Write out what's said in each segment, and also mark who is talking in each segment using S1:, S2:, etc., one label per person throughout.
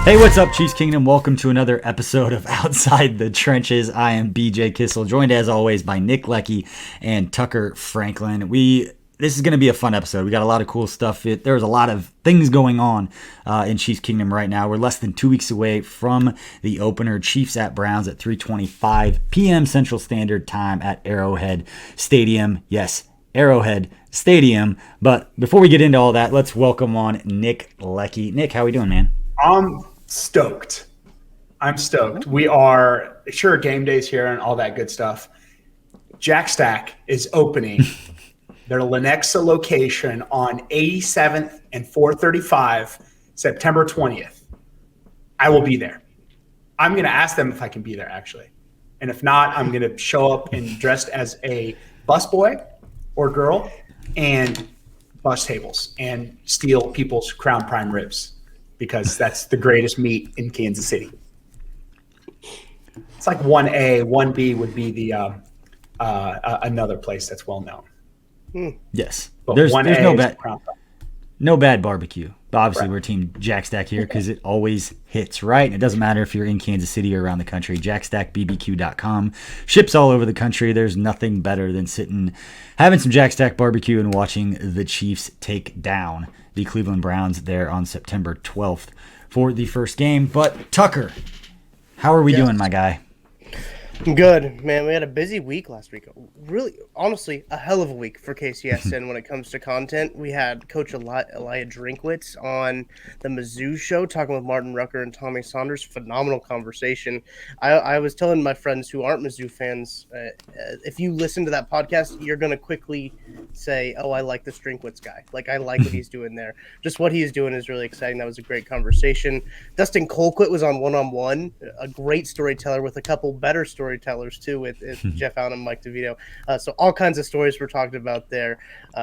S1: Hey, what's up, Chiefs Kingdom? Welcome to another episode of Outside the Trenches. I am BJ Kissel, joined as always by Nick Leckey and Tucker Franklin. This is going to be a fun episode. We got a lot of cool stuff. There's a lot of things going on in Chiefs Kingdom right now. We're less than 2 weeks away from the opener, Chiefs at Browns at 3:25 p.m. Central Standard Time at Arrowhead Stadium. Yes, Arrowhead Stadium. But before we get into all that, let's welcome on Nick Leckey. Nick, how we doing, man?
S2: I'm stoked. We are sure game days here and all that good stuff. Jack Stack is opening their Lenexa location on 87th and 435 September 20th. I will be there. I'm going to ask them if I can be there, actually. And if not, I'm going to show up and dressed as a busboy or girl and bus tables and steal people's Crown Prime ribs, because that's the greatest meat in Kansas City. It's like 1A, 1B would be the another place that's well known.
S1: Yes,
S2: but
S1: there's no bad barbecue. But obviously, We're Team Jack Stack here because it always hits right. And it doesn't matter if you're in Kansas City or around the country. JackStackBBQ.com ships all over the country. There's nothing better than sitting, having some Jack Stack barbecue and watching the Chiefs take down the Cleveland Browns there on September 12th for the first game. But Tucker, how are we doing, my guy?
S3: Good, man. We had a busy week last week. Really, honestly, a hell of a week for KCSN when it comes to content. We had Coach Elijah Drinkwitz on the Mizzou show talking with Martin Rucker and Tommy Saunders. Phenomenal conversation. I was telling my friends who aren't Mizzou fans, if you listen to that podcast, you're going to quickly say, oh, I like this Drinkwitz guy. Like, I like what he's doing there. Just what he's doing is really exciting. That was a great conversation. Dustin Colquitt was on one-on-one, a great storyteller with a couple better storytellers too, with Jeff Allen and Mike DeVito. So all kinds of stories we're talking about there.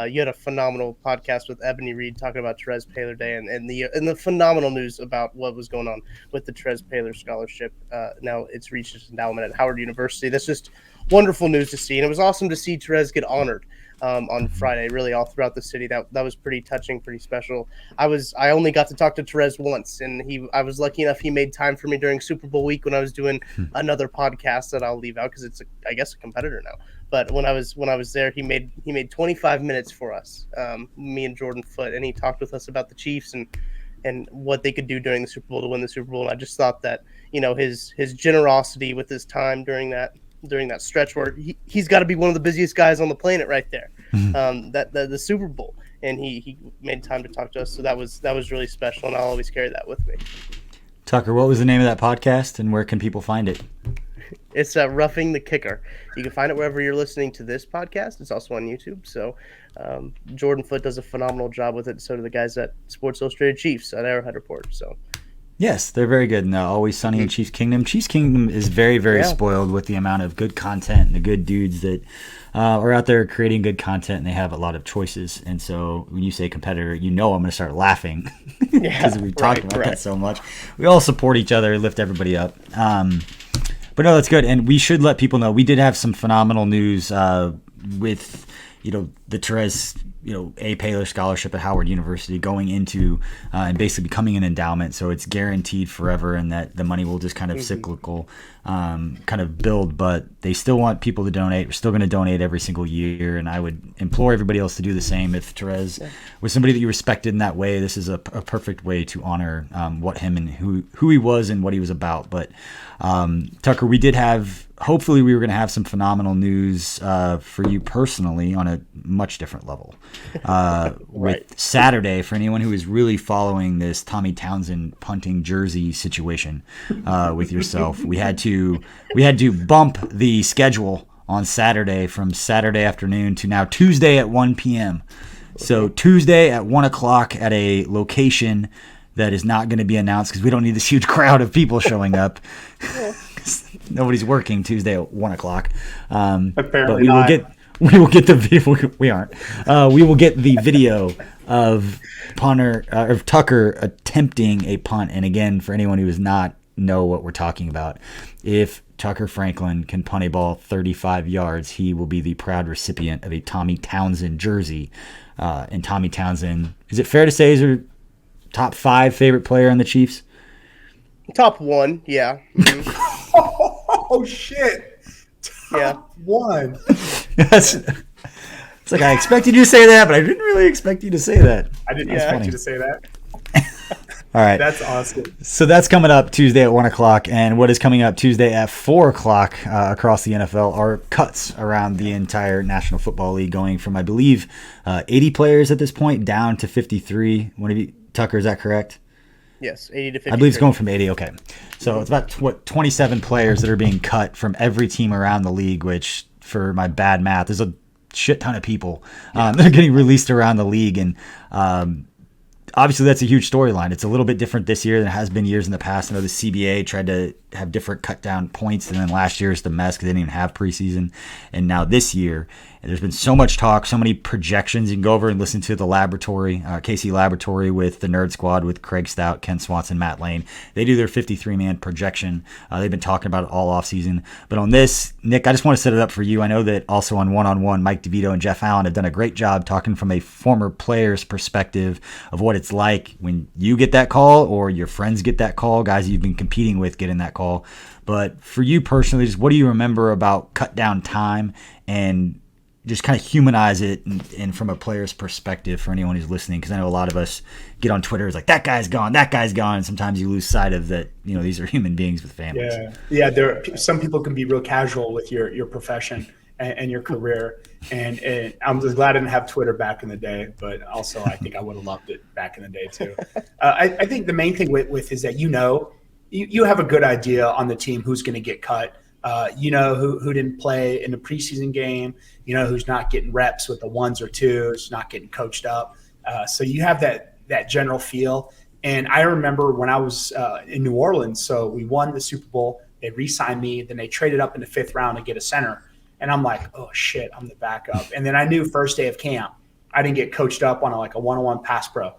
S3: You had a phenomenal podcast with Ebony Reed talking about Therese Paylor Day and the phenomenal news about what was going on with the Therese Paylor scholarship. Now it's reached its endowment at Howard University. That's just wonderful news to see, and it was awesome to see Therese get honored on Friday, really all throughout the city. That was pretty touching, pretty special. I only got to talk to Therese once, and I was lucky enough he made time for me during Super Bowl week when I was doing another podcast that I'll leave out because it's I guess a competitor now. But when I was there, he made 25 minutes for us, me and Jordan Foote, and he talked with us about the Chiefs and what they could do during the Super Bowl to win the Super Bowl. And I just thought that, his generosity with his time during that stretch where he's got to be one of the busiest guys on the planet right there, the Super Bowl, and he made time to talk to us. So that was really special, and I'll always carry that with me.
S1: Tucker, what was the name of that podcast, and where can people find it?
S3: It's Roughing the Kicker. You can find it wherever you're listening to this podcast. It's also on YouTube. So Jordan Foote does a phenomenal job with it. So do the guys at Sports Illustrated Chiefs at Arrowhead Report. So.
S1: Yes, they're very good. And Always Sunny in Chiefs Kingdom. Chiefs Kingdom is very, very spoiled with the amount of good content and the good dudes that are out there creating good content, and they have a lot of choices. And so when you say competitor, I'm going to start laughing because we've talked about that so much. We all support each other, lift everybody up. But no, that's good. And we should let people know we did have some phenomenal news with, the Therese, A. Paylor scholarship at Howard University going into and basically becoming an endowment. So it's guaranteed forever, and that the money will just kind of cyclical kind of build. But they still want people to donate. We're still going to donate every single year. And I would implore everybody else to do the same. If Therese was somebody that you respected in that way, this is a perfect way to honor what him and who he was and what he was about. But Tucker, we did have, hopefully we were going to have some phenomenal news for you personally on a much different level. With Saturday, for anyone who is really following this Tommy Townsend punting jersey situation with yourself, we had to bump the schedule on Saturday from Saturday afternoon to now Tuesday at 1 p.m. So Tuesday at 1 o'clock at a location that is not going to be announced because we don't need this huge crowd of people showing up. Nobody's working Tuesday at 1 o'clock.
S2: Apparently
S1: but we will get the video. We aren't. We will get the video of Tucker attempting a punt. And again, for anyone who does not know what we're talking about, if Tucker Franklin can punt a ball 35 yards, he will be the proud recipient of a Tommy Townsend jersey. And Tommy Townsend, is it fair to say, is your top 5 favorite player on the Chiefs?
S3: Top one, yeah. Mm-hmm.
S2: Oh shit! Top one.
S1: It's like I expected you to say that, but I didn't really expect you to say that.
S2: I didn't expect you to say that.
S1: All right.
S2: That's awesome.
S1: So that's coming up Tuesday at 1 o'clock. And what is coming up Tuesday at 4 o'clock across the NFL are cuts around the entire National Football League, going from, I believe, 80 players at this point down to 53. Tucker, is that correct?
S3: Yes, 80 to 50.
S1: I believe it's going from 80. Okay. So it's about 27 players that are being cut from every team around the league, which, for my bad math, is a shit ton of people that are getting released around the league. And obviously, that's a huge storyline. It's a little bit different this year than it has been years in the past. I know the CBA tried to have different cut down points, and then last year's the mess because they didn't even have preseason. And now this year, there's been so much talk, so many projections. You can go over and listen to the Laboratory, KC Laboratory with the Nerd Squad with Craig Stout, Ken Swanson, Matt Lane. They do their 53-man projection. They've been talking about it all offseason. But on this, Nick, I just want to set it up for you. I know that also on one-on-one, Mike DeVito and Jeff Allen have done a great job talking from a former player's perspective of what it's like when you get that call or your friends get that call, guys you've been competing with getting that call. But for you personally, just what do you remember about cut down time and just kind of humanize it and from a player's perspective for anyone who's listening? Because I know a lot of us get on Twitter, it's like, that guy's gone, and sometimes you lose sight of that, these are human beings with families.
S2: Yeah. Some people can be real casual with your profession and your career. And I'm just glad I didn't have Twitter back in the day, but also I think I would have loved it back in the day too. I think the main thing with is that you have a good idea on the team who's going to get cut. Who didn't play in the preseason game, who's not getting reps with the ones or twos, not getting coached up. So you have that general feel. And I remember when I was in New Orleans, so we won the Super Bowl, they re-signed me, then they traded up in the 5th round to get a center. And I'm like, oh shit, I'm the backup. And then I knew first day of camp, I didn't get coached up on a one-on-one pass pro.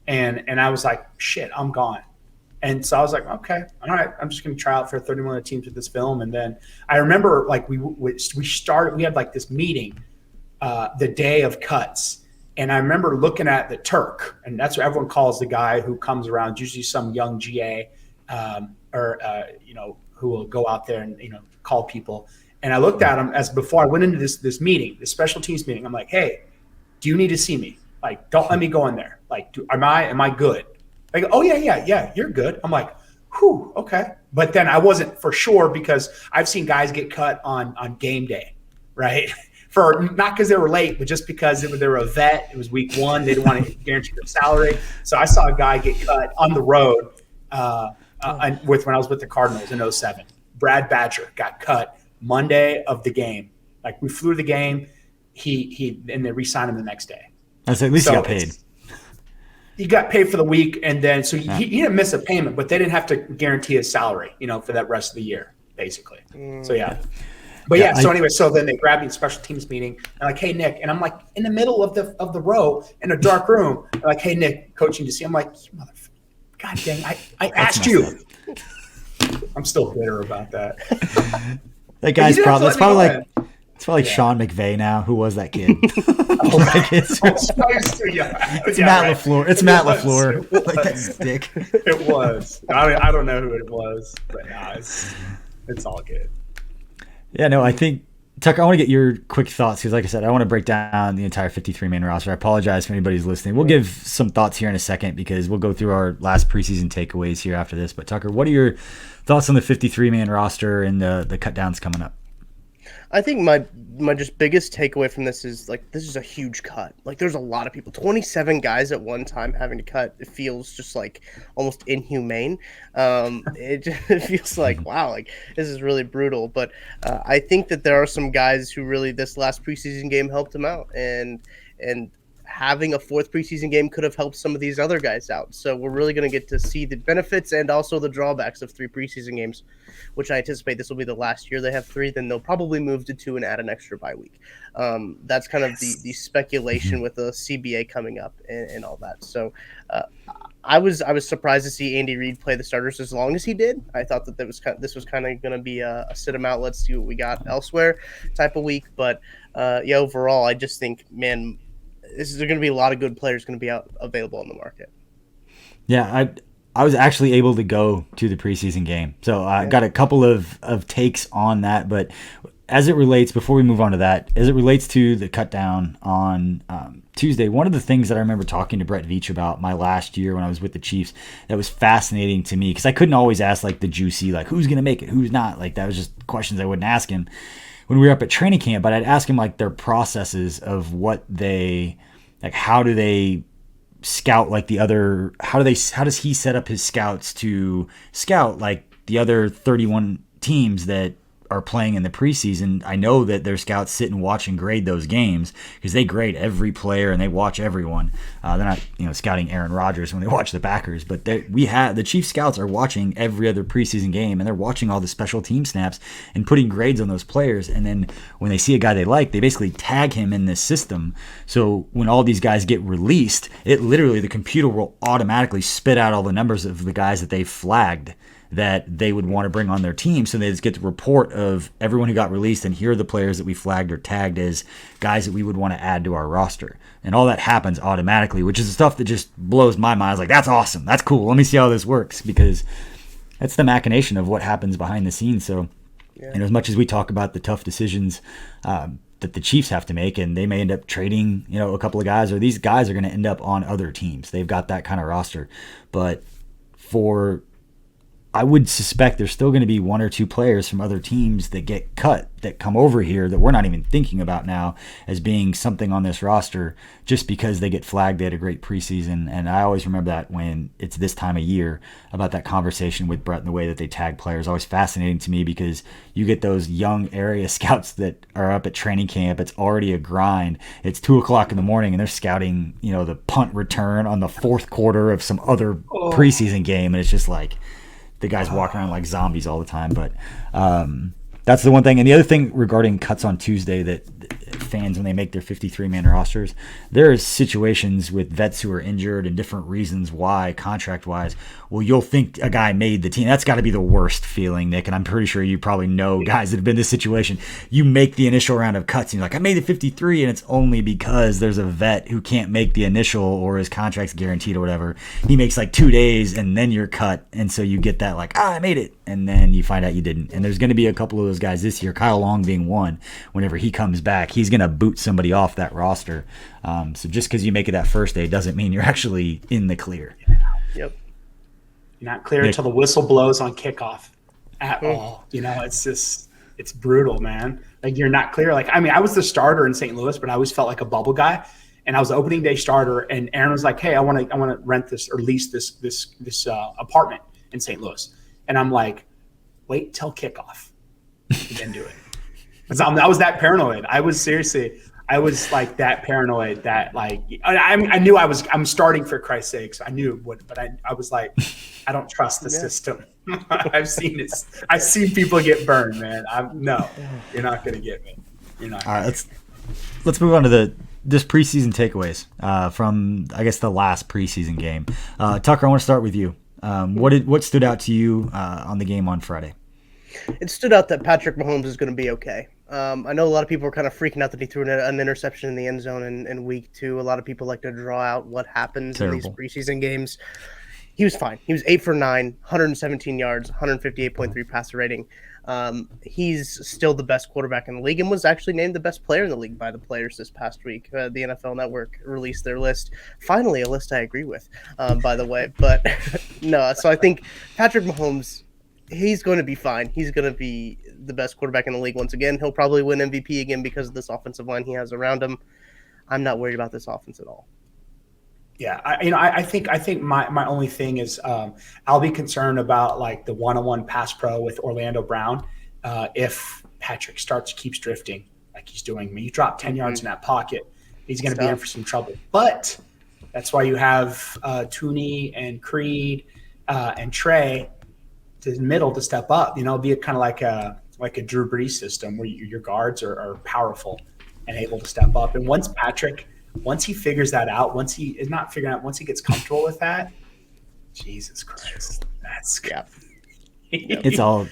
S2: And I was like, shit, I'm gone. And so I was like, okay, all right, I'm just going to try out for 31 of the teams with this film. And then I remember we had this meeting the day of cuts. And I remember looking at the Turk, and that's what everyone calls the guy who comes around, usually some young GA who will go out there and, call people. And I looked at him as before I went into this meeting, this special teams meeting. I'm like, hey, do you need to see me? Like, don't let me go in there. Like, am I good? Like, oh yeah, you're good. I'm like, whew, okay. But then I wasn't for sure because I've seen guys get cut on game day, right? For not because they were late, but just because they were a vet. It was week 1. They didn't want to guarantee their salary. So I saw a guy get cut on the road when I was with the Cardinals in 2007. Brad Badger got cut Monday of the game. Like, we flew the game. And they re-signed him the next day.
S1: That's at least he got paid.
S2: He got paid for the week, and then so he didn't miss a payment, but they didn't have to guarantee his salary, for that rest of the year, basically. So yeah. But so then they grabbed me in special teams meeting and like, hey Nick, and I'm like in the middle of the row in a dark room, and like, hey Nick, coaching to see. I'm like, you motherfucker, god dang, I asked you. I'm still bitter about that.
S1: That guy's probably it's probably Sean McVay now. Who was that kid? It's Matt LaFleur. It's Matt LaFleur. Like that stick.
S2: It was. I don't know who it was, but it's all good.
S1: Yeah, no, I think, Tucker, I want to get your quick thoughts because, like I said, I want to break down the entire 53-man roster. I apologize for anybody who's listening. We'll give some thoughts here in a second because we'll go through our last preseason takeaways here after this. But, Tucker, what are your thoughts on the 53-man roster and the cut downs coming up?
S3: I think my just biggest takeaway from this is this is a huge cut. There's a lot of people, 27 guys at one time having to cut. It feels just almost inhumane. It feels like, wow, this is really brutal. But I think that there are some guys who really this last preseason game helped them out, and having a 4th preseason game could have helped some of these other guys out. So we're really going to get to see the benefits and also the drawbacks of 3 preseason games, which I anticipate this will be the last year they have 3. Then they'll probably move to 2 and add an extra bye week. That's kind of the speculation with the CBA coming up and all that. So I was surprised to see Andy Reid play the starters as long as he did. I thought that this was kind of going to be a sit them out, let's see what we got elsewhere type of week. But overall, I just think, man, there's going to be a lot of good players going to be available on the market.
S1: Yeah, I was actually able to go to the preseason game. So I got a couple of takes on that. But as it relates, before we move on to that, as it relates to the cut down on Tuesday, one of the things that I remember talking to Brett Veach about my last year when I was with the Chiefs that was fascinating to me, because I couldn't always ask like the juicy, like who's going to make it, who's not. Like that was just questions I wouldn't ask him when we were up at training camp, but I'd ask him like their processes of what they, like how do they scout like the other, how does he set up his scouts to scout like the other 31 teams that are playing in the preseason. I know that their scouts sit and watch and grade those games because they grade every player and they watch everyone. They're not, scouting Aaron Rodgers when they watch the Packers, but the Chief scouts are watching every other preseason game and they're watching all the special team snaps and putting grades on those players. And then when they see a guy they like, they basically tag him in this system. So when all these guys get released, the computer will automatically spit out all the numbers of the guys that they flagged that they would want to bring on their team. So they just get the report of everyone who got released, and here are the players that we flagged or tagged as guys that we would want to add to our roster. And all that happens automatically, which is the stuff that just blows my mind. I was like, that's awesome. That's cool. Let me see how this works, because that's the machination of what happens behind the scenes. So, as much as we talk about the tough decisions that the Chiefs have to make, and they may end up trading, a couple of guys, or these guys are going to end up on other teams. They've got that kind of roster. But I would suspect there's still going to be one or two players from other teams that get cut, that come over here that we're not even thinking about now as being something on this roster just because they get flagged. They had a great preseason. And I always remember that when it's this time of year about that conversation with Brett and the way that they tag players. Always fascinating to me because you get those young area scouts that are up at training camp. It's already a grind. It's 2:00 in the morning and they're scouting, the punt return on the fourth quarter of some other preseason game. And it's just like, the guys walk around like zombies all the time. But that's the one thing. And the other thing regarding cuts on Tuesday that fans, when they make their 53-man rosters, there is situations with vets who are injured and different reasons why, contract-wise. Well, you'll think a guy made the team. That's got to be the worst feeling, Nick, and I'm pretty sure you probably know guys that have been in this situation. You make the initial round of cuts, and you're like, I made the 53, and it's only because there's a vet who can't make the initial or his contract's guaranteed or whatever. He makes like 2 days, and then you're cut, and so you get that like, I made it, and then you find out you didn't. And there's going to be a couple of those guys this year, Kyle Long being one. Whenever he comes back, he's going to boot somebody off that roster. So just because you make it that first day doesn't mean you're actually in the clear.
S3: Yep.
S2: You're not clear until the whistle blows on kickoff at all. It's brutal, man. Like, you're not clear. Like, I was the starter in St. Louis, but I always felt like a bubble guy. And I was the opening day starter, and Aaron was like, hey, I want to rent this or lease this apartment in St. Louis. And I'm like, wait till kickoff and then do it. I was that paranoid. I was like that paranoid that like I knew I'm starting for Christ's sakes. I knew what, but I was like, I don't trust the system. I've seen it. I've seen people get burned, man. No, you're not gonna get me. You're not. All right,
S1: let's move on to this preseason takeaways from I guess the last preseason game. Tucker, I want to start with you. What stood out to you on the game on Friday?
S3: It stood out that Patrick Mahomes is going to be okay. I know a lot of people are kind of freaking out that he threw an interception in the end zone in week 2. A lot of people like to draw out what happens in these preseason games. He was fine. He was 8 for 9, 117 yards, 158.3 passer rating. He's still the best quarterback in the league and was actually named the best player in the league by the players this past week. The NFL Network released their list. Finally, a list I agree with, by the way. But no, so I think Patrick Mahomes, he's going to be fine. He's going to be the best quarterback in the league once again. He'll probably win MVP again because of this offensive line he has around him. I'm not worried about this offense at all.
S2: Yeah, I think my only thing is I'll be concerned about like the one-on-one pass pro with Orlando Brown if Patrick keeps drifting like he's doing. I mean, you drop 10 yards in that pocket, he's going to be in for some trouble. But that's why you have Tooney and Creed and Trey to the middle to step up. Be kind of like a Drew Brees system where your guards are powerful and able to step up. And once he figures that out, once he gets comfortable with that, Jesus Christ, that's
S3: yep.
S1: It's all.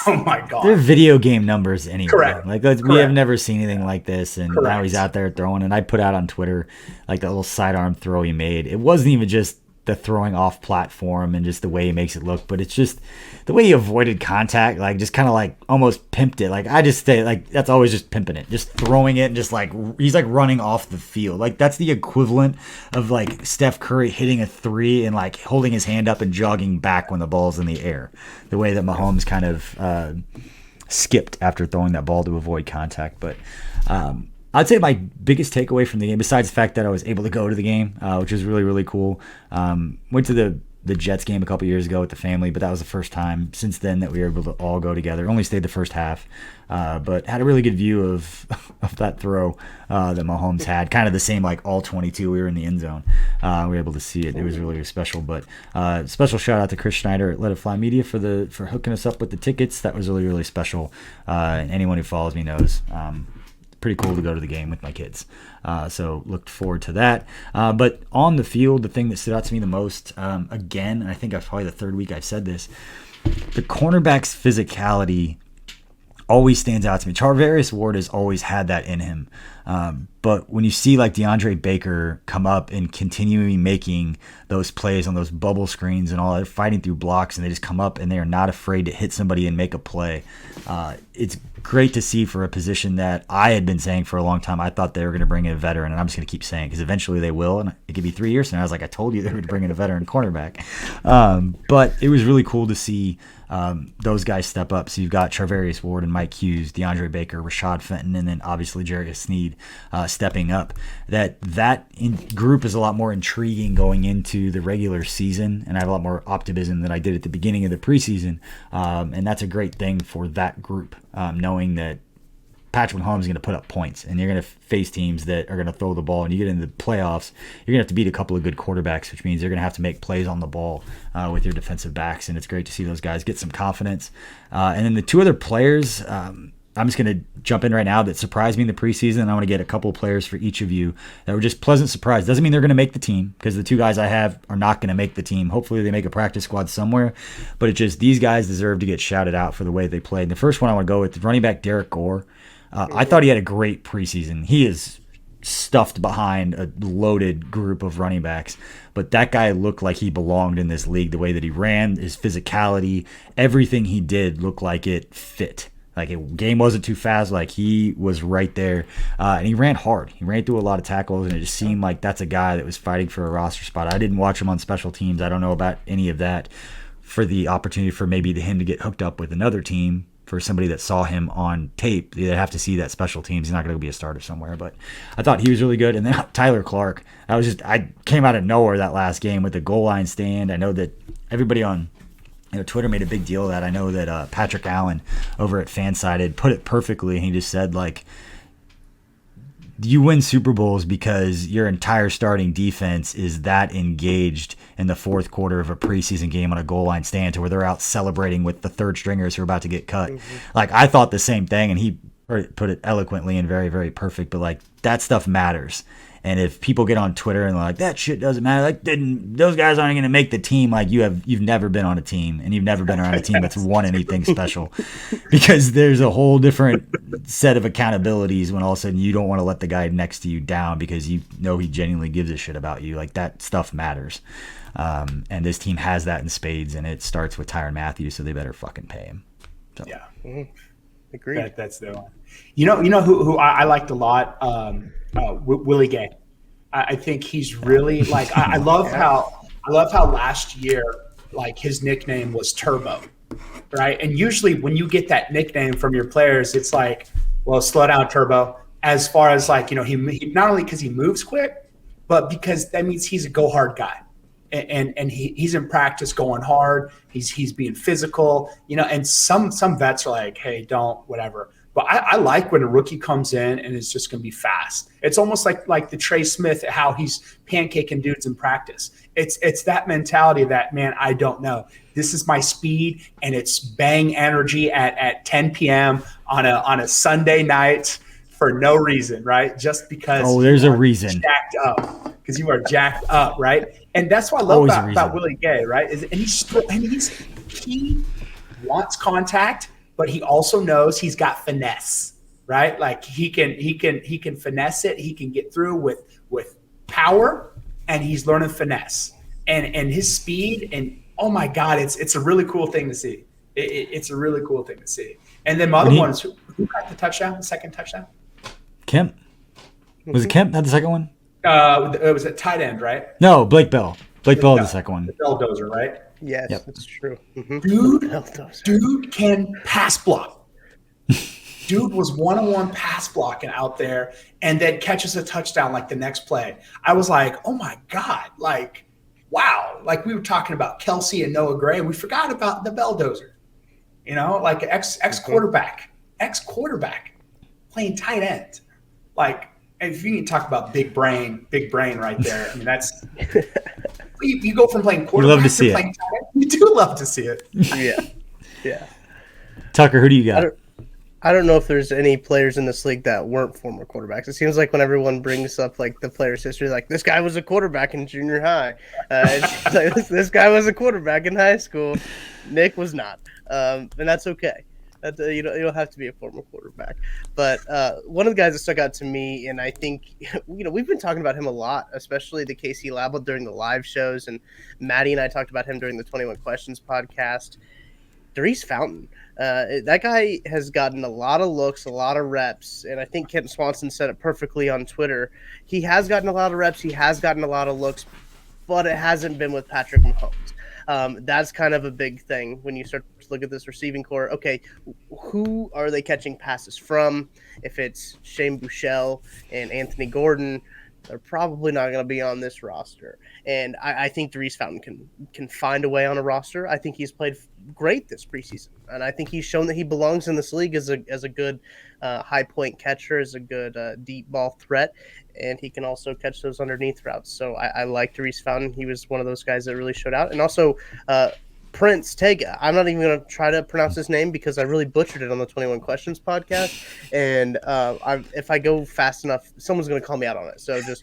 S2: Oh my God!
S1: They're video game numbers anyway.
S2: Correct.
S1: We have never seen anything like this, and
S2: Correct.
S1: now he's out there throwing. And I put out on Twitter like that little sidearm throw he made. It wasn't even just the throwing off platform and just the way he makes it look, but it's just the way he avoided contact, like just kind of like almost pimped it. Like I just say like that's always just pimping it, just throwing it and just like he's like running off the field. Like that's the equivalent of like Steph Curry hitting a three and like holding his hand up and jogging back when the ball's in the air. The way that Mahomes kind of skipped after throwing that ball to avoid contact. But I'd say my biggest takeaway from the game, besides the fact that I was able to go to the game, which was really, really cool. Went to the Jets game a couple years ago with the family, but that was the first time since then that we were able to all go together. Only stayed the first half, but had a really good view of that throw that Mahomes had. Kind of the same like all 22. We were in the end zone. We were able to see it. It was really, really special. But special shout out to Chris Schneider at Let It Fly Media for hooking us up with the tickets. That was really, really special. And anyone who follows me knows. Pretty cool to go to the game with my kids. So looked forward to that. But on the field, the thing that stood out to me the most, again, I think I've probably the third week I've said this, the cornerback's physicality always stands out to me. Charvarius Ward has always had that in him. But when you see like DeAndre Baker come up and continually making those plays on those bubble screens and all, they're fighting through blocks and they just come up and they are not afraid to hit somebody and make a play. It's great to see for a position that I had been saying for a long time. I thought they were going to bring in a veteran, and I'm just going to keep saying because eventually they will, and it could be 3 years. And I was like, I told you they would bring in a veteran cornerback. But it was really cool to see those guys step up. So you've got Charvarius Ward and Mike Hughes, DeAndre Baker, Rashad Fenton, and then obviously Jarius Sneed stepping up. That group is a lot more intriguing going into the regular season, and I have a lot more optimism than I did at the beginning of the preseason. And that's a great thing for that group, knowing that Patrick Mahomes is going to put up points, and you're going to face teams that are going to throw the ball. And you get into the playoffs, you're going to have to beat a couple of good quarterbacks, which means you're going to have to make plays on the ball with your defensive backs. And it's great to see those guys get some confidence. And then the two other players, I'm just going to jump in right now that surprised me in the preseason. And I want to get a couple of players for each of you that were just pleasant surprise. Doesn't mean they're going to make the team because the two guys I have are not going to make the team. Hopefully they make a practice squad somewhere. But it's just these guys deserve to get shouted out for the way they played. And the first one I want to go with, running back Derek Gore. I thought he had a great preseason. He is stuffed behind a loaded group of running backs, but that guy looked like he belonged in this league. The way that he ran, his physicality, everything he did looked like it fit. Like game wasn't too fast. Like he was right there, and he ran hard. He ran through a lot of tackles, and it just seemed like that's a guy that was fighting for a roster spot. I didn't watch him on special teams. I don't know about any of that. For the opportunity for maybe him to get hooked up with another team. For somebody that saw him on tape, they have to see that special teams. He's not going to be a starter somewhere, but I thought he was really good. And then Tyler Clark, I came out of nowhere that last game with the goal line stand. I know that everybody on Twitter made a big deal of that. I know that Patrick Allen over at Fansided put it perfectly. And he just said, like, you win Super Bowls because your entire starting defense is that engaged in the fourth quarter of a preseason game on a goal line stand to where they're out celebrating with the third stringers who are about to get cut. Mm-hmm. Like, I thought the same thing, and he put it eloquently and very, very perfect, but like that stuff matters. And if people get on Twitter and they're like, that shit doesn't matter, like those guys aren't going to make the team, like you've never been on a team, and you've never been around a team that's won anything special, because there's a whole different set of accountabilities when all of a sudden you don't want to let the guy next to you down because you know he genuinely gives a shit about you. Like that stuff matters. And this team has that in spades, and it starts with Tyrann Mathieu, so they better fucking pay him. So.
S2: Yeah.
S3: Mm-hmm. Agreed.
S2: That's the one. You know who I liked a lot? Willie Gay. I think he's really like I love how last year like his nickname was Turbo, right? And usually when you get that nickname from your players, it's like, well, slow down, Turbo. As far as like he not only because he moves quick, but because that means he's a go hard guy. And he's in practice going hard. He's being physical, and some vets are like, hey, don't, whatever. But I like when a rookie comes in and is just going to be fast. It's almost like the Trey Smith, how he's pancaking dudes in practice. It's that mentality that, man, I don't know. This is my speed, and it's bang energy at 10 p.m. on a Sunday night for no reason, right? Just because. Oh,
S1: there's a reason.
S2: Jacked up. Because you are jacked up, right? And that's what I love about Willie Gay, right? He wants contact, but he also knows he's got finesse, right? Like he can finesse it. He can get through with power, and he's learning finesse. and his speed, and oh my God, it's a really cool thing to see. It's a really cool thing to see. And then my other one is who got the touchdown, the second touchdown?
S1: Kemp. Was it Kemp had the second one?
S2: It was at tight end, right?
S1: No, Blake Bell. Blake Bell had the second one.
S2: The Belldozer, right?
S3: Yes, that's true.
S2: Dude can pass block. Dude was one-on-one pass blocking out there and then catches a touchdown like the next play. I was like, oh my God, like, wow. Like we were talking about Kelsey and Noah Gray. We forgot about the Belldozer. You know, like ex-quarterback playing tight end. Like, if you can talk about big brain right there. I mean, that's you go from playing quarterback
S1: love to see
S2: to playing tight end. You do love to see it.
S3: Yeah.
S1: Tucker, who do you got?
S3: I don't know if there's any players in this league that weren't former quarterbacks. It seems like when everyone brings up like the player's history, like this guy was a quarterback in junior high. Like, this guy was a quarterback in high school. Nick was not, and that's okay. You don't have to be a former quarterback. But one of the guys that stuck out to me, and I think we've been talking about him a lot, especially the KC Lab during the live shows, and Maddie and I talked about him during the 21 Questions podcast. Darius Fountain. That guy has gotten a lot of looks, a lot of reps, and I think Kent Swanson said it perfectly on Twitter. He has gotten a lot of reps, he has gotten a lot of looks, but it hasn't been with Patrick Mahomes. That's kind of a big thing when you start to look at this receiving core. Okay, who are they catching passes from? If it's Shane Buechele and Anthony Gordon, they're probably not going to be on this roster. And I think Darius Fountain can find a way on a roster. I think he's played great this preseason. And I think he's shown that he belongs in this league as a good high point catcher, as a good deep ball threat. And he can also catch those underneath routes. So I like Darius Fountain. He was one of those guys that really showed out. And also Prince Tega. I'm not even going to try to pronounce his name because I really butchered it on the 21 Questions podcast. And if I go fast enough, someone's going to call me out on it. So just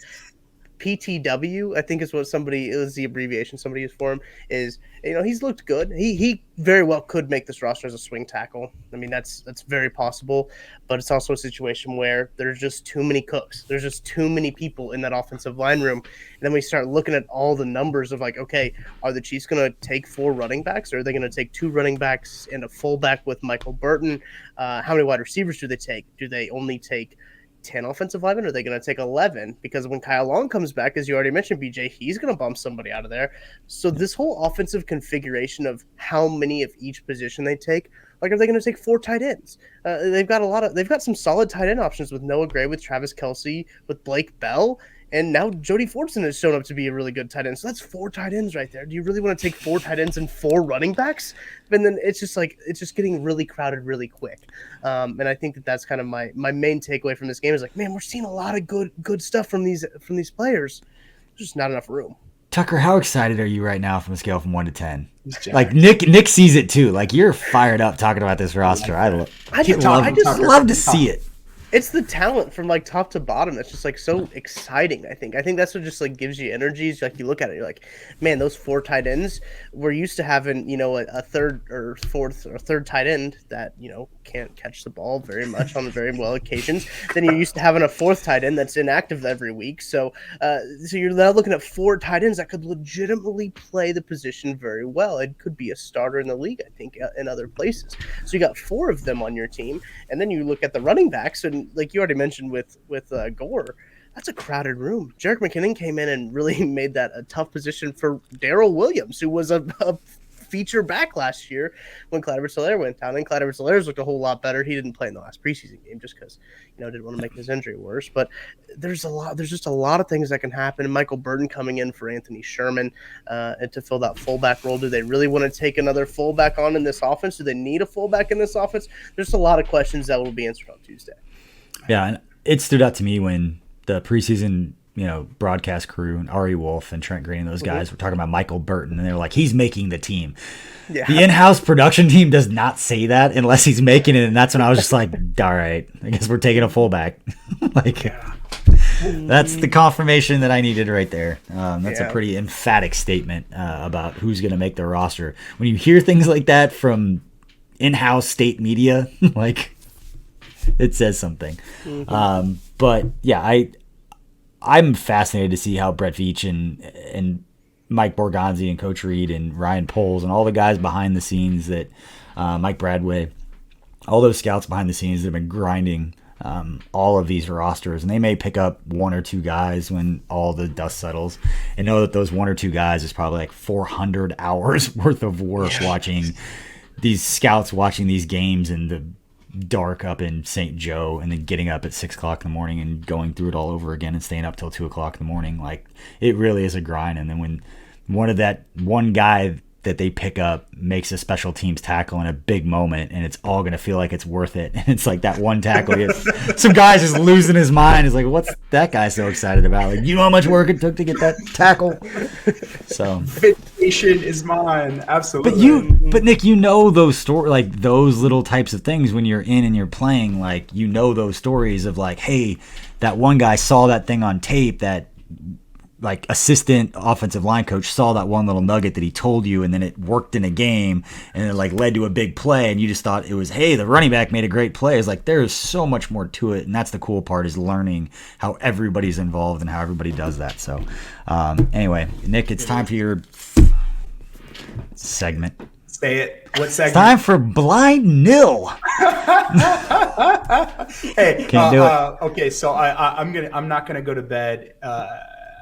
S3: PTW, I think is what it was the abbreviation somebody used for him, is, he's looked good. He very well could make this roster as a swing tackle. I mean, that's very possible, but it's also a situation where there's just too many cooks. There's just too many people in that offensive line room. And then we start looking at all the numbers of like, okay, are the Chiefs going to take 4 running backs? Or are they going to take 2 running backs and a fullback with Michael Burton? How many wide receivers do they take? Do they only take 10 offensive linemen? Are they going to take 11? Because when Kyle Long comes back, as you already mentioned, BJ, he's going to bump somebody out of there. So this whole offensive configuration of how many of each position they take, like, are they going to take 4 tight ends? They've got some solid tight end options with Noah Gray, with Travis Kelce, with Blake Bell, and now Jody Fortson has shown up to be a really good tight end. So that's 4 tight ends right there. Do you really want to take 4 tight ends and 4 running backs? And then it's just getting really crowded really quick. And I think that's kind of my main takeaway from this game is like, man, we're seeing a lot of good stuff from these players. There's just not enough room.
S1: Tucker, how excited are you right now from a scale from 1 to 10? Like Nick sees it too. Like, you're fired up talking about this roster. I just love to see it.
S3: It's the talent from like top to bottom that's just like so exciting. I think that's what just like gives you energy. Like you look at it, you're like, man, those 4 tight ends. We're used to having a third or fourth or third tight end that can't catch the ball very much on very well occasions. Then you're used to having a 4th tight end that's inactive every week. So you're now looking at 4 tight ends that could legitimately play the position very well. It could be a starter in the league, I think, in other places. So you got 4 of them on your team, and then you look at the running backs and, like you already mentioned with Gore, that's a crowded room. Jerick McKinnon came in and really made that a tough position for Darrell Williams, who was a feature back last year when Clyde Edwards-Helaire went down, and Clyde Edwards-Helaire's looked a whole lot better. He didn't play in the last preseason game just because didn't want to make his injury worse. But there's just a lot of things that can happen. And Michael Burton coming in for Anthony Sherman and to fill that fullback role. Do they really want to take another fullback on in this offense? Do they need a fullback in this offense? There's a lot of questions that will be answered on Tuesday.
S1: Yeah, and it stood out to me when the preseason, broadcast crew and Ari Wolf and Trent Green and those guys were talking about Michael Burton, and they were like, he's making the team. Yeah. The in-house production team does not say that unless he's making it, and that's when I was just like, all right, I guess we're taking a fullback. That's the confirmation that I needed right there. That's a pretty emphatic statement about who's going to make the roster. When you hear things like that from in-house state media, like, it says something. But yeah, I'm fascinated to see how Brett Veach and Mike Borgonzi and Coach Reed and Ryan Poles and all the guys behind the scenes that Mike Bradway, all those scouts behind the scenes that have been grinding all of these rosters, and they may pick up one or two guys when all the dust settles, and know that those one or two guys is probably like 400 hours worth of work watching these scouts, watching these games in the dark up in St. Joe, and then getting up at 6 o'clock in the morning and going through it all over again and staying up till 2 o'clock in the morning. Like, it really is a grind. And then when one guy that they pick up makes a special teams tackle in a big moment, and it's all going to feel like it's worth it. And it's like that one tackle, some guy's just losing his mind. It's like, what's that guy so excited about? Like, you know how much work it took to get that tackle? So
S2: vacation is mine. Absolutely.
S1: But Nick, you know those stories, like those little types of things when you're in and you're playing, like, you know those stories of like, hey, that one guy saw that thing on tape, that like assistant offensive line coach saw that one little nugget that he told you, and then it worked in a game, and it like led to a big play, and you just thought it was, hey, the running back made a great play. It's like, there's so much more to it, and that's the cool part, is learning how everybody's involved and how everybody does that. So anyway, Nick, it's time for your segment.
S2: Say it. What segment?
S1: It's time for Blind Nil.
S2: Hey,
S1: can't do it.
S2: Okay, so I'm not gonna go to bed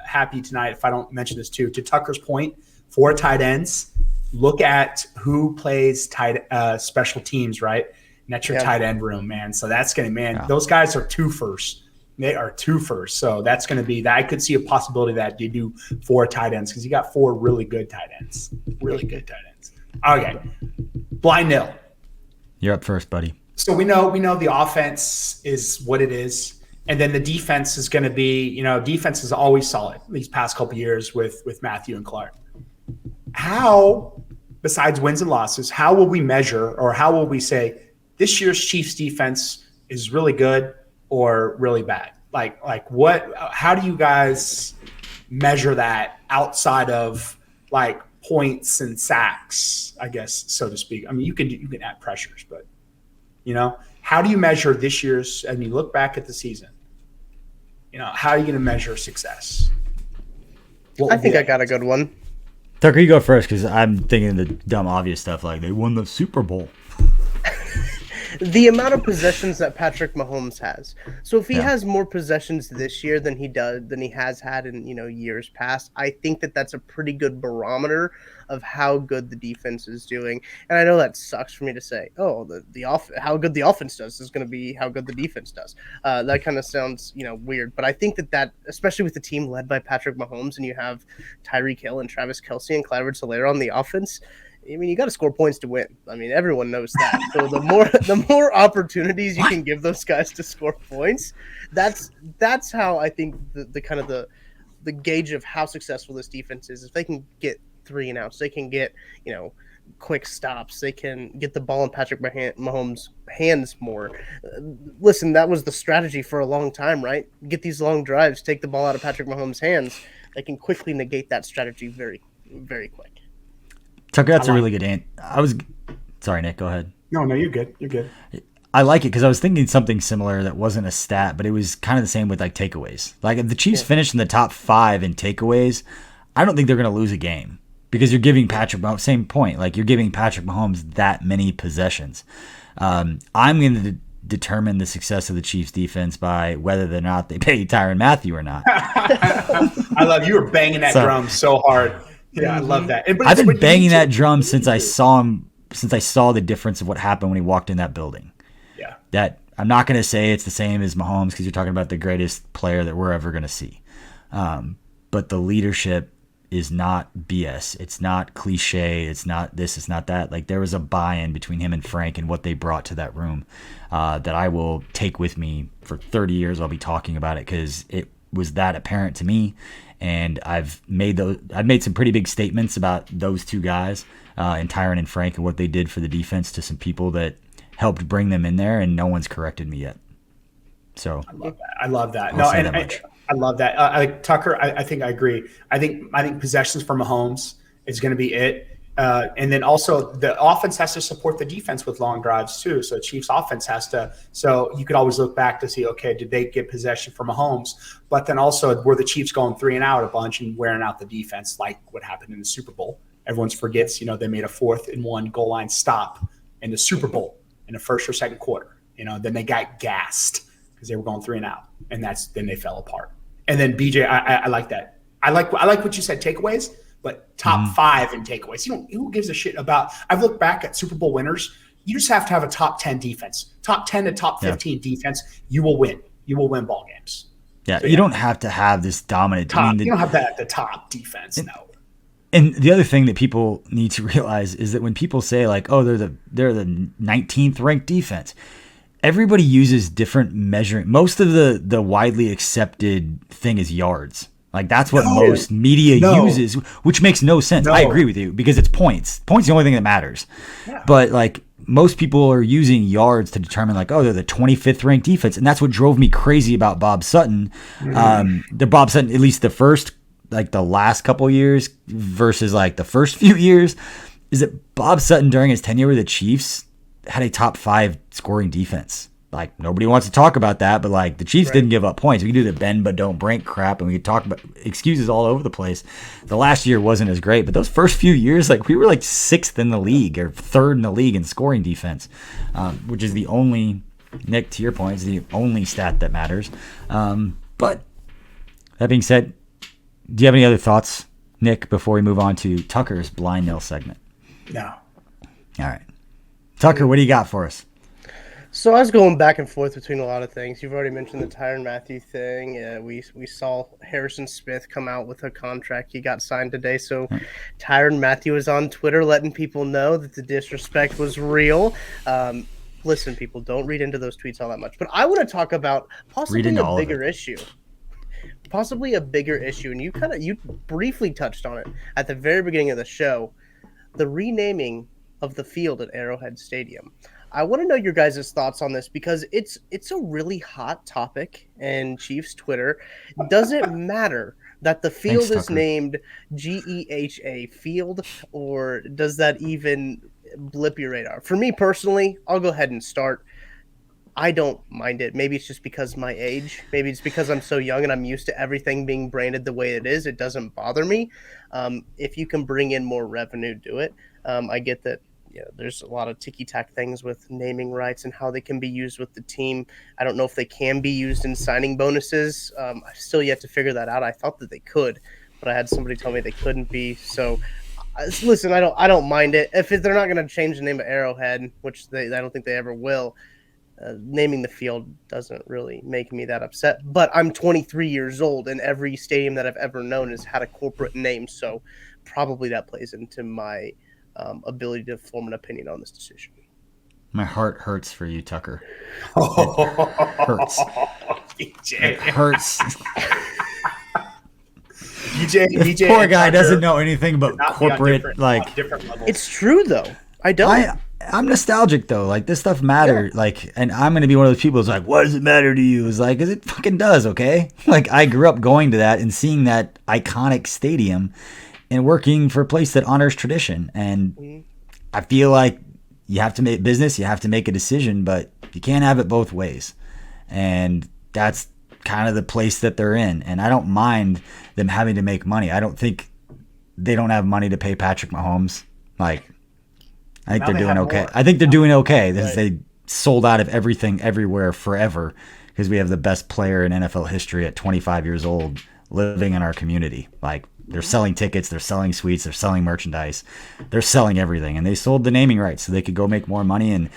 S2: happy tonight if I don't mention this too. To Tucker's point, for tight ends, look at who plays special teams, right? And that's your tight end room, man. So that's gonna, those guys are twofers. They are twofers. So that's gonna be that. I could see a possibility that they do 4 tight ends, because you got 4 really good tight ends. Really good tight ends. Okay. Blind nil.
S1: You're up first, buddy.
S2: So we know the offense is what it is. And then the defense is going to be, defense is always solid these past couple of years with Matthew and Clark. How, besides wins and losses, how will we measure, or how will we say this year's Chiefs defense is really good or really bad? Like what? How do you guys measure that outside of like points and sacks, I guess, so to speak? I mean, you can add pressures, but how do you measure this year's? And you look back at the season. How are you going to measure success?
S3: I think I got a good one.
S1: Tucker, you go first, because I'm thinking the dumb, obvious stuff like they won the Super Bowl.
S3: The amount of possessions that Patrick Mahomes has. So if he has more possessions this year than he has had in years past, I think that's a pretty good barometer of how good the defense is doing. And I know that sucks for me to say. Oh, how good the offense does is going to be how good the defense does. That kind of sounds weird, but I think that especially with the team led by Patrick Mahomes, and you have Tyreek Hill and Travis Kelce and Clyde Edwards-Helaire on the offense. I mean, you got to score points to win. I mean, everyone knows that. So the more opportunities you can give those guys to score points, that's how I think the kind of the gauge of how successful this defense is. If they can get 3 and outs, they can get quick stops, they can get the ball in Patrick Mahomes' hands more. Listen, that was the strategy for a long time, right? Get these long drives, take the ball out of Patrick Mahomes' hands. They can quickly negate that strategy very, very quick.
S1: Tucker, that's a really good answer. Sorry, Nick, go ahead.
S2: No, you're good. You're good.
S1: I like it because I was thinking something similar that wasn't a stat, but it was kind of the same with like takeaways. Like if the Chiefs finish in the top 5 in takeaways, I don't think they're going to lose a game, because you're giving Patrick Mahomes, same point, like you're giving Patrick Mahomes that many possessions. I'm going to determine the success of the Chiefs defense by whether or not they pay Tyrann Mathieu or not.
S2: I love you were banging that drum so hard. Yeah, I love that.
S1: I've been banging that drum since I saw him, since I saw the difference of what happened when he walked in that building.
S2: Yeah.
S1: That I'm not going to say it's the same as Mahomes, because you're talking about the greatest player that we're ever going to see. But the leadership is not BS. It's not cliche. It's not this. It's not that. Like, there was a buy-in between him and Frank and what they brought to that room that I will take with me for 30 years. I'll be talking about it because it was that apparent to me. And I've made some pretty big statements about those two guys, and Tyrann and Frank, and what they did for the defense to some people that helped bring them in there, and no one's corrected me yet. So
S2: I love that. I love that. Tucker, I think I agree. I think possessions for Mahomes is going to be it. And then also the offense has to support the defense with long drives too. So Chiefs offense has to. So you could always look back to see, okay, did they get possession from Mahomes? But then also were the Chiefs going 3 and out a bunch and wearing out the defense, like what happened in the Super Bowl? Everyone forgets, they made a 4th and 1 goal line stop in the Super Bowl in the first or second quarter. Then they got gassed because they were going 3 and out, and then they fell apart. And then BJ, I like that. I like what you said, takeaways. But top 5 in takeaways. Who gives a shit about? I've looked back at Super Bowl winners. You just have to have a top 10 defense, top 10 to top 15 defense. You will win. You will win ball games.
S1: Yeah, you don't have to have this dominant.
S2: You don't have that at the top defense. No.
S1: And the other thing that people need to realize is that when people say like, "Oh, they're the 19th ranked defense," everybody uses different measuring. Most of the widely accepted thing is yards. Like that's what most media uses, which makes no sense. I agree with you because it's points. Points are the only thing that matters. Yeah. But like most people are using yards to determine like, oh, they're the 25th ranked defense. And that's what drove me crazy about Bob Sutton. The Bob Sutton, at least the last couple years versus like the first few years, is that Bob Sutton during his tenure with the Chiefs had a top 5 scoring defense. Like nobody wants to talk about that, but like the Chiefs didn't give up points. We could do the bend but don't break crap, and we could talk about excuses all over the place. The last year wasn't as great, but those first few years, like we were like 6th in the league or 3rd in the league in scoring defense, which is the only, Nick, to your point, is the only stat that matters. But that being said, do you have any other thoughts, Nick, before we move on to Tucker's blind nil segment?
S2: No.
S1: All right, Tucker, what do you got for us?
S3: So I was going back and forth between a lot of things. You've already mentioned the Tyrann Mathieu thing. We saw Harrison Smith come out with a contract. He got signed today. So Tyrann Mathieu is on Twitter letting people know that the disrespect was real. Listen, people, don't read into those tweets all that much. But I want to talk about possibly a bigger issue. Possibly a bigger issue. And you briefly touched on it at the very beginning of the show. The renaming of the field at Arrowhead Stadium. I want to know your guys' thoughts on this because it's a really hot topic in Chiefs Twitter. Does it matter that the field is named GEHA Field, or does that even blip your radar? For me personally, I'll go ahead and start. I don't mind it. Maybe it's just because my age. Maybe it's because I'm so young and I'm used to everything being branded the way it is. It doesn't bother me. If you can bring in more revenue, do it. I get that. Yeah, there's a lot of ticky-tack things with naming rights and how they can be used with the team. I don't know if they can be used in signing bonuses. I've still yet to figure that out. I thought that they could, but I had somebody tell me they couldn't be. So, listen, I don't mind it. If they're not going to change the name of Arrowhead, which I don't think they ever will, naming the field doesn't really make me that upset. But I'm 23 years old, and every stadium that I've ever known has had a corporate name, so probably that plays into my ability to form an opinion on this decision.
S1: My heart hurts for you, Tucker. It hurts. It hurts.
S2: BJ
S1: poor guy doesn't know anything about corporate
S2: different levels.
S3: It's true though. I don't.
S1: I'm nostalgic though. Like this stuff matters. Yeah. Like, and I'm gonna be one of those people who's like, "What does it matter to you?" It's like, 'cause it fucking does. Okay. Like I grew up going to that and seeing that iconic stadium. And working for a place that honors tradition. And I feel like you have to make business, you have to make a decision, but you can't have it both ways. And that's kind of the place that they're in. And I don't mind them having to make money. I don't think they don't have money to pay Patrick Mahomes. Like, I think they're doing okay. I think they're doing okay. Right. They sold out of everything, everywhere, forever, because we have the best player in NFL history at 25 years old living in our community. Like, they're selling tickets, they're selling suites, they're selling merchandise, they're selling everything. And they sold the naming rights so they could go make more money. And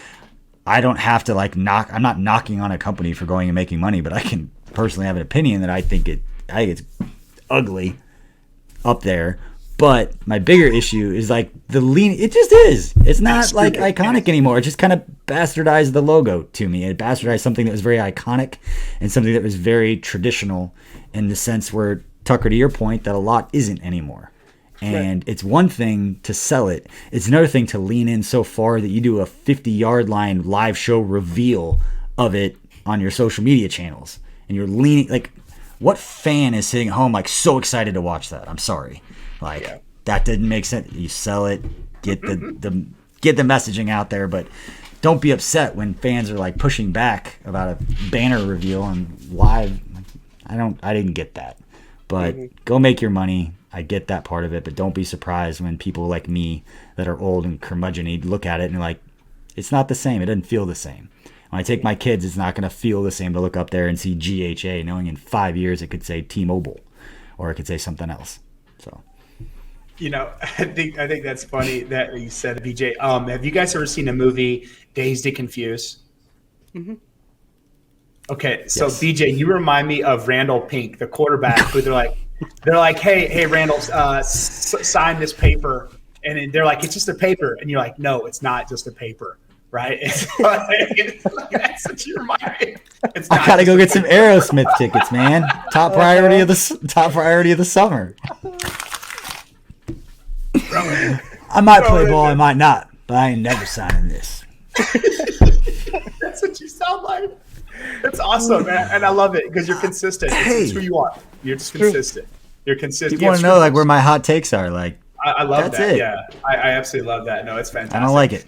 S1: I don't have to I'm not knocking on a company for going and making money, but I can personally have an opinion that I think it's ugly up there. But my bigger issue is like it just is. It's not like iconic anymore. It just kind of bastardized the logo to me. It bastardized something that was very iconic and something that was very traditional in the sense where, Tucker, to your point, that a lot isn't anymore. And It's one thing to sell it. It's another thing to lean in so far that you do a 50-yard line live show reveal of it on your social media channels. And you're leaning, like, what fan is sitting at home, like, so excited to watch that? I'm sorry. Like, that didn't make sense. You sell it. get the messaging out there, but don't be upset when fans are like pushing back about a banner reveal on live. I didn't get that, but go make your money. I get that part of it, but don't be surprised when people like me that are old and curmudgeon look at it and like, it's not the same. It doesn't feel the same. When I take my kids, it's not going to feel the same to look up there and see GHA, knowing in 5 years it could say T-Mobile, or it could say something else. So,
S2: I think that's funny that you said, BJ. Have you guys ever seen a movie Dazed and Confused? Mm-hmm. Okay, so yes. BJ, you remind me of Randall Pink, the quarterback, who they're like, hey, Randall, sign this paper, and they're like, it's just a paper, and you're like, no, it's not just a paper, right? That's what you remind me.
S1: I gotta go get some Aerosmith tickets, man. Top priority of the summer. I might play ball, I might not, but I ain't never signing this.
S2: That's what you sound like. It's awesome, man. And I love it because you're consistent. It's who you are. You're just consistent. You're consistent.
S1: You want to know like where my hot takes are. Like
S2: I love
S1: that's
S2: that.
S1: It.
S2: Yeah, I absolutely love that. No, it's fantastic.
S1: I don't like it.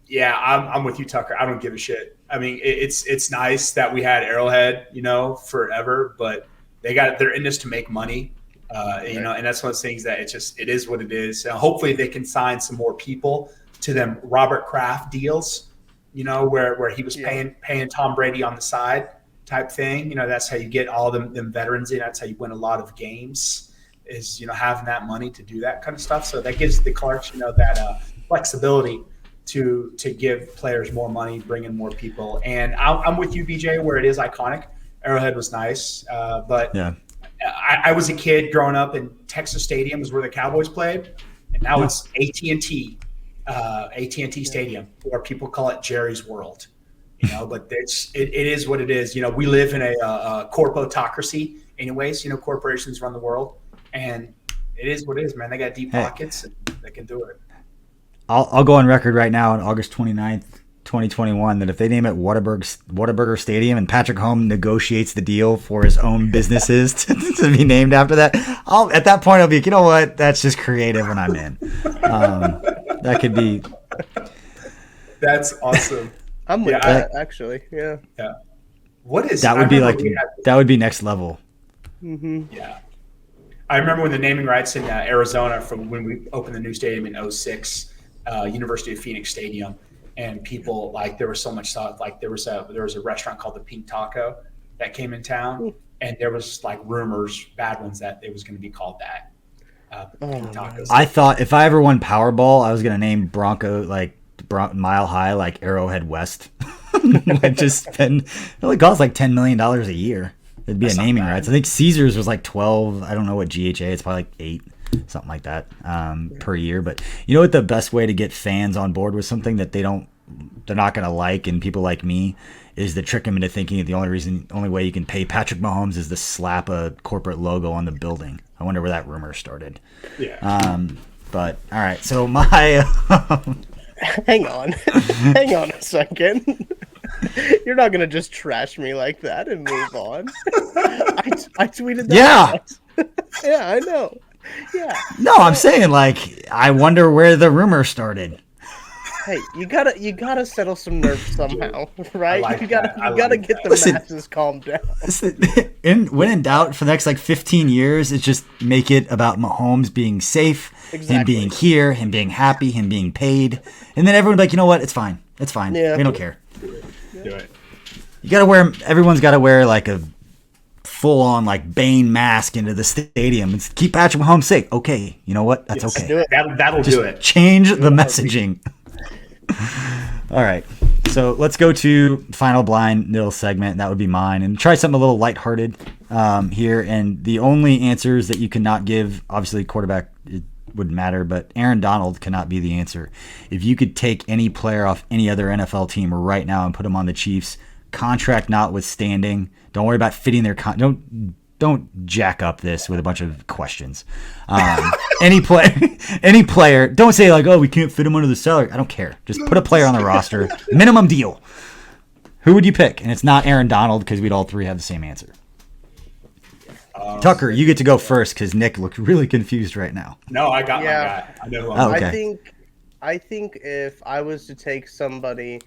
S2: Yeah, I'm with you, Tucker. I don't give a shit. I mean, it's nice that we had Arrowhead, forever, but they're in this to make money. And that's one of those things that it is what it is. Hopefully they can sign some more people to them Robert Kraft deals. Where he was paying Tom Brady on the side type thing. That's how you get all them veterans in. That's how you win a lot of games is, having that money to do that kind of stuff. So that gives the Clarks, that flexibility to give players more money, bring in more people. And I'm with you, BJ, where it is iconic. Arrowhead was nice, but yeah. I was a kid growing up in Texas Stadium is where the Cowboys played, and now it's AT&T. AT&T Stadium, or people call it Jerry's World, but it is what it is. We live in a corporatocracy anyways, corporations run the world, and it is what it is, man. They got deep pockets and they can do it.
S1: I'll go on record right now on August 29th, 2021, that if they name it Whataburger Stadium and Patrick Mahomes negotiates the deal for his own businesses to be named after that, at that point I'll be like, you know what? That's just creative and I'm in. That could be.
S2: That's awesome.
S3: I'm with that, actually. Yeah.
S2: Yeah. What is
S1: that? Would be like that would be next level.
S3: Mm-hmm.
S2: Yeah. I remember when the naming rights in Arizona from when we opened the new stadium in 2006, University of Phoenix Stadium, and people there was so much thought. Like there was a restaurant called the Pink Taco that came in town, and there was rumors, bad ones, that it was going to be called that. Tacos.
S1: I thought if I ever won Powerball, I was gonna name Bronco Mile High Arrowhead West. Just spend. It only costs $10 million a year. It'd be a naming rights. I think Caesars was 12. I don't know what GHA. It's probably 8, something like that per year. But you know what? The best way to get fans on board with something that they're not gonna like, and people like me, is to trick them into thinking that the only way you can pay Patrick Mahomes is to slap a corporate logo on the building. I wonder where that rumor started.
S2: Yeah.
S1: But all right, so my
S3: hang on a second. You're not gonna just trash me like that and move on. I tweeted that.
S1: Yeah.
S3: Yeah, I know. Yeah.
S1: No, I'm saying I wonder where the rumor started.
S3: Hey, you gotta settle some nerves somehow, right? You gotta get the masses calmed down.
S1: When in doubt, for the next 15 years, it's just make it about Mahomes being safe, him being here, him being happy, him being paid, and then everyone be like, you know what? It's fine. Yeah. We don't care.
S2: Do it.
S1: You gotta wear. Everyone's gotta wear a full-on Bane mask into the stadium and keep Patrick Mahomes safe. Okay, you know what? That's okay.
S3: Do it.
S2: That'll
S1: just
S2: do it.
S1: Change the messaging. All right, so let's go to final blind nil segment. That would be mine, and try something a little lighthearted here. And the only answers that you cannot give, obviously, quarterback it wouldn't matter, but Aaron Donald cannot be the answer. If you could take any player off any other NFL team right now and put him on the Chiefs, contract notwithstanding, don't worry about fitting their don't jack up this with a bunch of questions. Any player, don't say oh, we can't fit him under the salary. I don't care. Just put a player on the roster, minimum deal. Who would you pick? And it's not Aaron Donald because we'd all three have the same answer. Tucker, you get to go first because Nick looked really confused right now.
S2: No, I got my guy. I know who I'm
S1: okay.
S3: I think if I was to take somebody,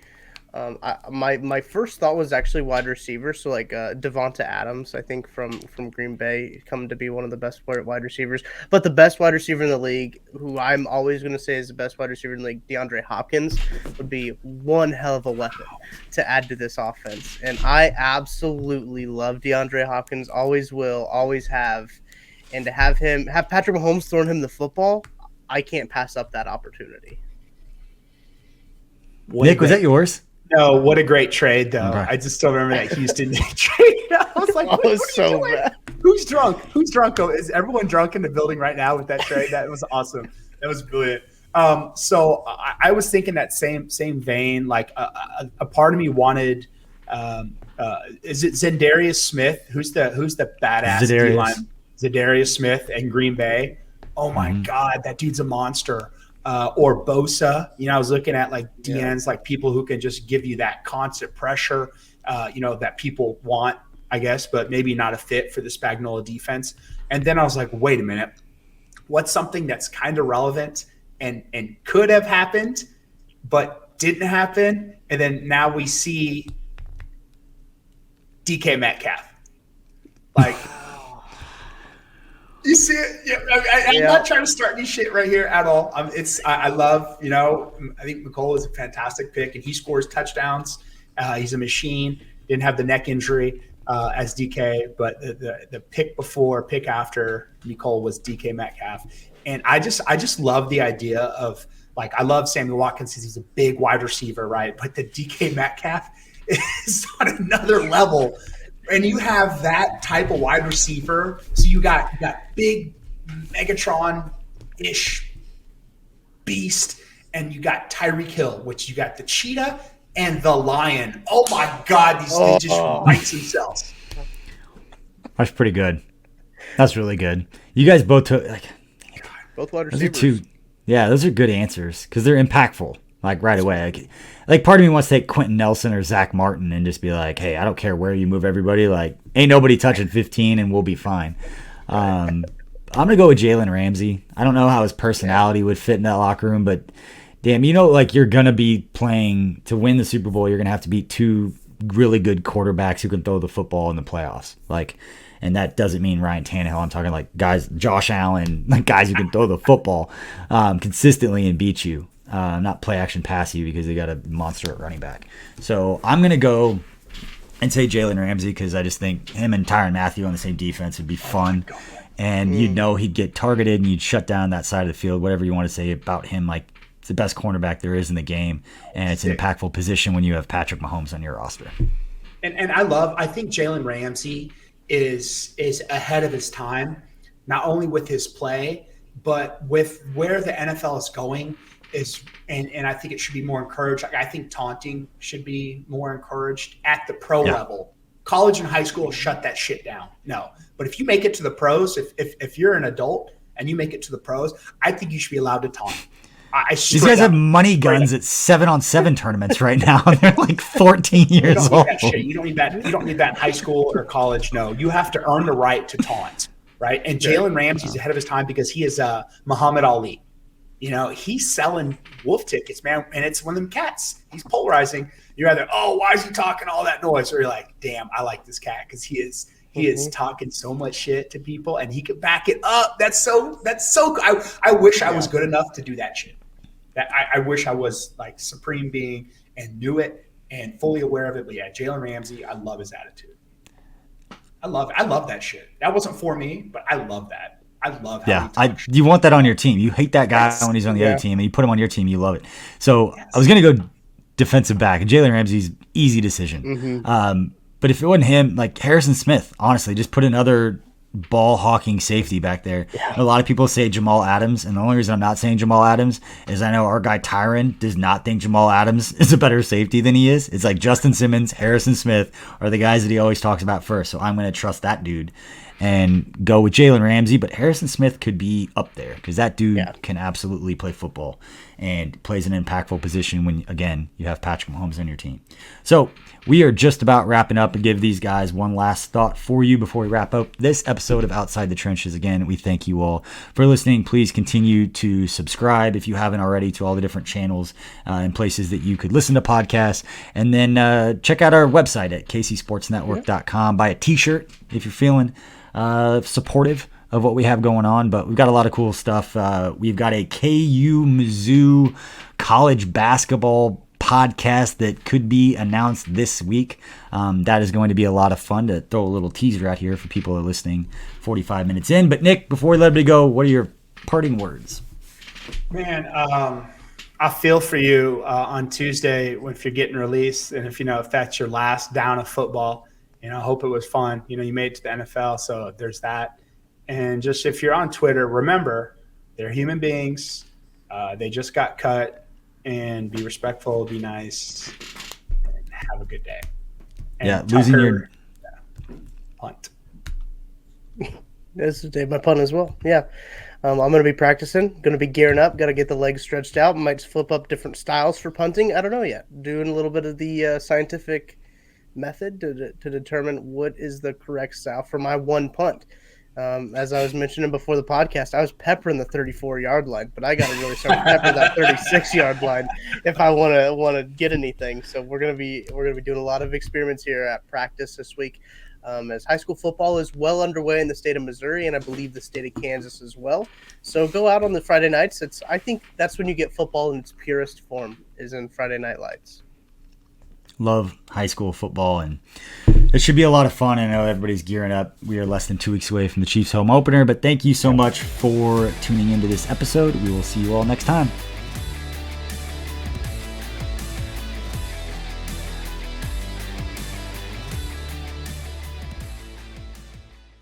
S3: my first thought was actually wide receiver. So like Devonta Adams, I think from Green Bay, come to be one of the best wide receivers. But the best wide receiver in the league, who I'm always going to say is the best wide receiver in the league, DeAndre Hopkins, would be one hell of a weapon to add to this offense. And I absolutely love DeAndre Hopkins. Always will, always have. And to have Patrick Mahomes throwing him the football, I can't pass up that opportunity.
S1: Nick, was that yours?
S2: No, what a great trade, though. Okay. I just still remember that Houston trade. I was like,
S3: oh, was so bad.
S2: Who's drunk? Who's drunk? Is everyone drunk in the building right now with that trade? That was awesome. That was brilliant. So I was thinking that same vein. Like a part of me wanted, is it Za'Darius Smith? Who's the badass D-line? Za'Darius Smith in Green Bay. Oh my God, that dude's a monster. Or Bosa, I was looking at like DNs, like people who can just give you that constant pressure, that people want, I guess, but maybe not a fit for the Spagnuolo defense. And then I was like, wait a minute, what's something that's kind of relevant and could have happened, but didn't happen? And then now we see DK Metcalf. Like, you see it? Yeah, I'm not trying to start any shit right here at all. I love, I think McColl is a fantastic pick, and he scores touchdowns. He's a machine. Didn't have the neck injury as DK, but the pick after Nicole was DK Metcalf. And I just love the idea of, like, I love Samuel Watkins because he's a big wide receiver, right? But the DK Metcalf is on another level. And you have that type of wide receiver. So you got big Megatron-ish beast, and you got Tyreek Hill, which you got the cheetah and the lion. Oh my God, they just bites themselves.
S1: That's pretty good. That's really good. You guys both took
S3: both wide receivers.
S1: Those are good answers because they're impactful. Like right away, like part of me wants to take Quentin Nelson or Zach Martin and just be like, "Hey, I don't care where you move everybody. Like, ain't nobody touching 15, and we'll be fine." I'm gonna go with Jalen Ramsey. I don't know how his personality would fit in that locker room, but damn, like you're gonna be playing to win the Super Bowl. You're gonna have to beat two really good quarterbacks who can throw the football in the playoffs. Like, and that doesn't mean Ryan Tannehill. I'm talking like guys, Josh Allen, like guys who can throw the football consistently and beat you. Not play action pass you because they got a monster at running back. So I'm going to go and say Jalen Ramsey because I just think him and Tyrann Mathieu on the same defense would be fun. And he'd get targeted and you'd shut down that side of the field, whatever you want to say about him. Like, it's the best cornerback there is in the game, and it's an impactful position when you have Patrick Mahomes on your roster.
S2: And I think Jalen Ramsey is ahead of his time, not only with his play, but with where the NFL is going. And I think it should be more encouraged. I think taunting should be more encouraged at the pro level. College and high school, shut that shit down. No. But if you make it to the pros, if you're an adult and you make it to the pros, I think you should be allowed to taunt.
S1: These guys have money guns at 7-on-7 tournaments right now. They're like 14 years old.
S2: You don't need that. You don't need that in high school or college. No, you have to earn the right to taunt, right? And Jalen Ramsey's ahead of his time because he is Muhammad Ali. He's selling wolf tickets, man, and it's one of them cats. He's polarizing. You're either, why is he talking all that noise? Or you're like, damn, I like this cat because he is talking so much shit to people, and he can back it up. That's so. I wish I was good enough to do that shit. I wish I was like supreme being and knew it and fully aware of it. But yeah, Jalen Ramsey, I love his attitude. I love that shit. That wasn't for me, but I love that. I love how
S1: you want that on your team. You hate that guy when he's on the other team, and you put him on your team, you love it. So I was going to go defensive back. Jalen Ramsey's easy decision. But if it wasn't him, like Harrison Smith, honestly, just put another ball hawking safety back there. A lot of people say Jamal Adams, and the only reason I'm not saying Jamal Adams is I know our guy Tyron does not think Jamal Adams is a better safety than he is. It's like Justin Simmons, Harrison Smith are the guys that he always talks about first. So I'm going to trust that dude. and go with Jalen Ramsey, but Harrison Smith could be up there because that dude can absolutely play football and plays an impactful position when, again, you have Patrick Mahomes on your team. So we are just about wrapping up and give these guys one last thought for you before we wrap up this episode of Outside the Trenches. Again, we thank you all for listening. Please continue to subscribe if you haven't already to all the different channels and places that you could listen to podcasts. And then check out our website at kcsportsnetwork.com. Buy a t-shirt if you're feeling supportive of what we have going on, but we've got a lot of cool stuff. We've got a KU Mizzou college basketball podcast that could be announced this week. That is going to be a lot of fun to throw a little teaser out here for people who are listening 45 minutes in. But Nick, before we let everybody go, what are your parting words?
S2: Man, I feel for you on Tuesday if you're getting released, and if that's your last down of football. I hope it was fun. You made it to the NFL, so there's that. And just if you're on Twitter, remember, they're human beings. They just got cut. And be respectful, be nice, and have a good day. And
S1: losing your
S2: punt.
S3: This is my punt as well. Yeah. I'm going to be practicing, going to be gearing up, got to get the legs stretched out. Might flip up different styles for punting. I don't know yet. Doing a little bit of the scientific method to determine what is the correct style for my one punt. As I was mentioning before the podcast, I was peppering the 34-yard line, but I got to really start peppering that 36-yard line if I want to get anything. So we're gonna be doing a lot of experiments here at practice this week, as high school football is well underway in the state of Missouri and I believe the state of Kansas as well. So go out on the Friday nights. I think that's when you get football in its purest form, is in Friday night lights.
S1: Love high school football, and it should be a lot of fun. I know everybody's gearing up. We are less than 2 weeks away from the Chiefs home opener, but thank you so much for tuning into this episode. We will see you all next time.